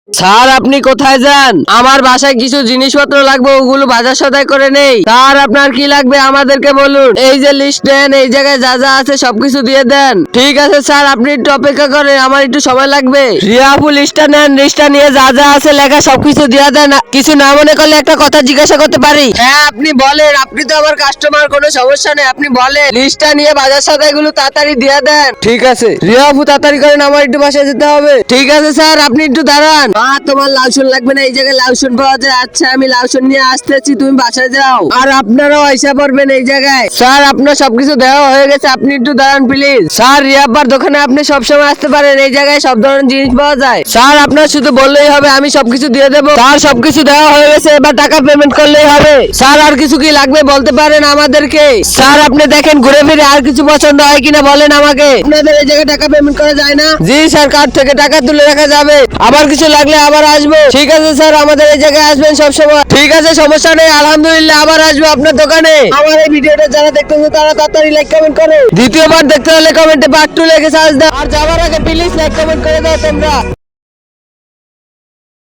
Sir আপনি কোথায় যান? আমার বাসায় কিছু জিনিসপত্র লাগবে, ওগুলো বাজার সদাই করে নেই। স্যার আপনার কি লাগবে আমাদেরকে বলুন। এই যে লিস্ট দেন, এই জায়গায় যা যা আছে সবকিছু দিয়ে দেন। ঠিক আছে স্যার, আপনি একটু অপেক্ষা করেন, আমার একটু সময় লাগবে। রিয়া আপু লিস্টটা নেন, লিস্টটা নিয়ে যা যা আছে লেখা সবকিছু দিয়ে দেন। কিছু না মনে করলে একটা কথা জিজ্ঞাসা করতে পারি? হ্যাঁ আপনি বলেন, আপনি তো আমার কাস্টমার, কোনো সমস্যা নেই, আপনি বলেন। লিস্টটা নিয়ে বাজার সদাই গুলো তাড়াতাড়ি দিয়ে দেন। ঠিক আছে রিয়া আপু, তাড়াতাড়ি করেন, আমার একটু বাসায় যেতে হবে। ঠিক আছে স্যার, আপনি একটু দাঁড়ান। তোমার লাউসন লাগবে না, এই জায়গায় লাউসন পাওয়া যায়। আচ্ছা আমি লাউসন নিয়ে আসতেছি, তুমি বাসায় যাও। আর আপনারাও আইসা পড়বেন এই জায়গায়। স্যার আপনার সবকিছু দেওয়া হয়ে গেছে, আপনি একটু দাঁড়ান প্লিজ। স্যার রিয়াব্বার দোকানে আপনি সবসময় আসতে পারেন, এই জায়গায় সব ধরনের জিনিস পাওয়া যায়। স্যার আপনার শুধু বললেই হবে, আমি সবকিছু দিয়ে দেবো। স্যার সবকিছু দেওয়া হয়ে গেছে, এবার টাকা পেমেন্ট করলেই হবে। স্যার আর কিছু কি লাগবে বলতে পারেন আমাদেরকে। স্যার আপনি দেখেন ঘুরে ফিরে আর কিছু পছন্দ হয় কিনা বলেন আমাকে। আপনাদের এই জায়গায় টাকা পেমেন্ট করা যায় না? জি স্যার, কার্ড থেকে টাকা তুলে রাখা যাবে। আবার কিছু লাগলে আবার আসবো। ঠিক আছে স্যার, আমাদের এই জায়গায় আসবেন সবসময়। ঠিক আছে, সমস্যা নেই, আলহামদুলিল্লাহ আবার আসবো আপনার দোকানে। আমার এই ভিডিওটা যারা দেখতেছে তারা তাড়াতাড়ি লাইক কমেন্ট করে। দ্বিতীয়বার দেখতে হলে কমেন্টে পার্ট 2 লিখে সার্চ দাও। আর যাওয়ার আগে প্লিজ লাইক কমেন্ট করে দাও তোমরা।